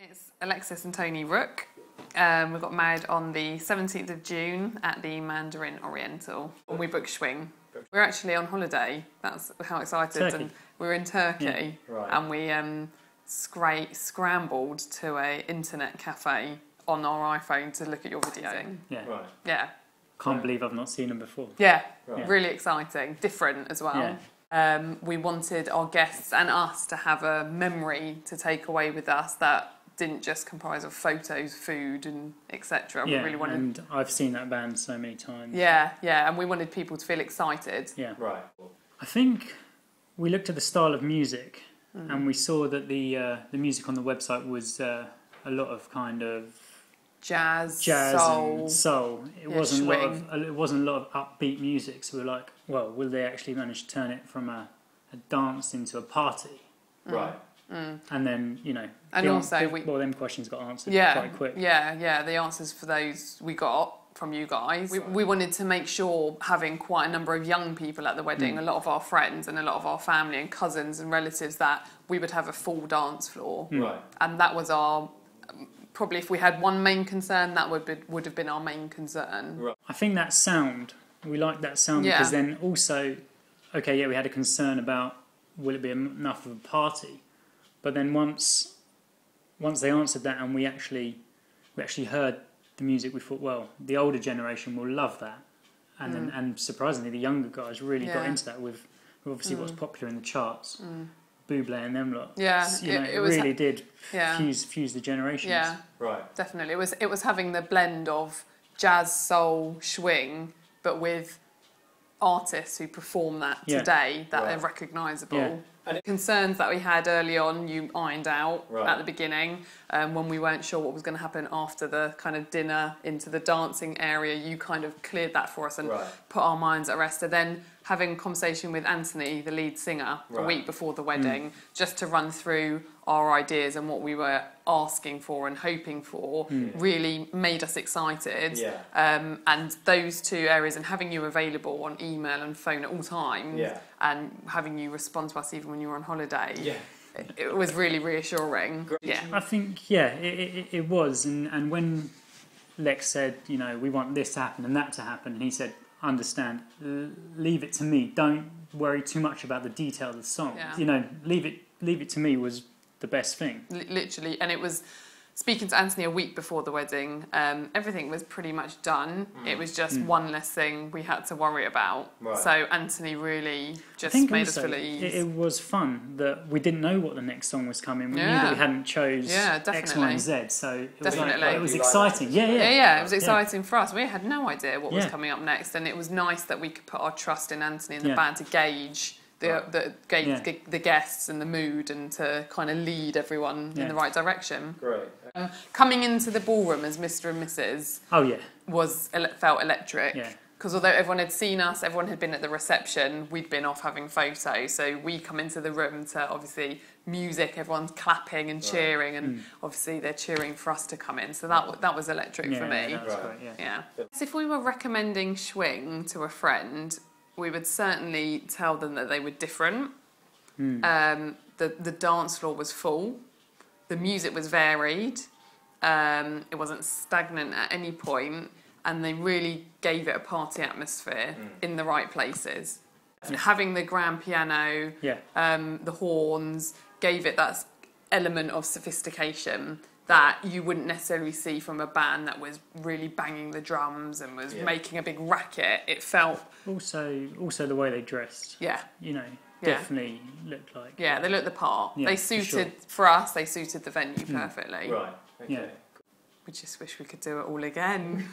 It's Alexis and Tony Rook. We got married on the 17th of June at the Mandarin Oriental. We booked Schwing. We're actually on holiday. That's how excited. Turkey. And we're in Turkey. Yeah. Right. And we scrambled to an internet cafe on our iPhone to look at your video. Yeah. Right. Yeah. Can't believe I've not seen them before. Yeah. Right. Really exciting. Different as well. Yeah. We wanted our guests and us to have a memory to take away with us that didn't just comprise of photos, food, and etc. Yeah, We really wanted. and I've seen that band so many times. Yeah, and we wanted people to feel excited. Yeah. Right. I think we looked at the style of music, and we saw that the music on the website was a lot of kind of Jazz, soul. And soul. It wasn't swing. a lot of upbeat music. So we were like, well, will they actually manage to turn it from a dance into a party? Right. And then, And also them questions got answered quite quick. Yeah. The answers for those we got from you guys. We wanted to make sure, having quite a number of young people at the wedding, a lot of our friends and a lot of our family and cousins and relatives, that we would have a full dance floor. Right. And that was our, probably if we had one main concern, that would have been our main concern. Right. I think that sound, we liked that sound because then also, we had a concern about will it be enough of a party? But then once they answered that and we actually heard the music, we thought, well, the older generation will love that, and surprisingly, the younger guys really got into that with obviously what's popular in the charts, Bublé and them lot. Yeah, it really did fuse the generations. Yeah, right, definitely. It was having the blend of jazz, soul, swing, but with artists who perform that today that are recognisable. Yeah. And concerns that we had early on, you ironed out Right. at the beginning. When we weren't sure what was going to happen after the kind of dinner into the dancing area, you kind of cleared that for us and put our minds at rest. And then having a conversation with Anthony, the lead singer, a week before the wedding, just to run through our ideas and what we were asking for and hoping for, really made us excited. Yeah. And those two areas, and having you available on email and phone at all times, and having you respond to us even when you were on holiday, it was really reassuring. Yeah. I think, it was. And when Lex said, we want this to happen and that to happen, and he said, understand, leave it to me. Don't worry too much about the detail of the song. Yeah. Leave it to me was the best thing. Literally. And it was, speaking to Anthony a week before the wedding, everything was pretty much done. It was just one less thing we had to worry about. Right. So Anthony really just made us feel at ease. It was fun that we didn't know what the next song was coming. We knew that we hadn't chose X, Y and Z. So it was exciting. It was exciting for us. We had no idea what was coming up next, and it was nice that we could put our trust in Anthony and the band to gauge the guests and the mood, and to kind of lead everyone in the right direction. Great. Coming into the ballroom as Mr. and Mrs. Felt electric. Yeah. Because although everyone had seen us, everyone had been at the reception, we'd been off having photos. So we come into the room to obviously music, everyone's clapping and cheering, and obviously they're cheering for us to come in. So that was electric for me. That was great, Yeah. So if we were recommending Schwing to a friend, we would certainly tell them that they were different. The dance floor was full. The music was varied. It wasn't stagnant at any point. And they really gave it a party atmosphere in the right places. Having the grand piano, the horns, gave it that element of sophistication that you wouldn't necessarily see from a band that was really banging the drums and was making a big racket. It felt... Also the way they dressed. Yeah. Definitely looked like... Yeah, they looked the part. Yeah, they suited, for us, they suited the venue perfectly. Right. Okay. We just wish we could do it all again.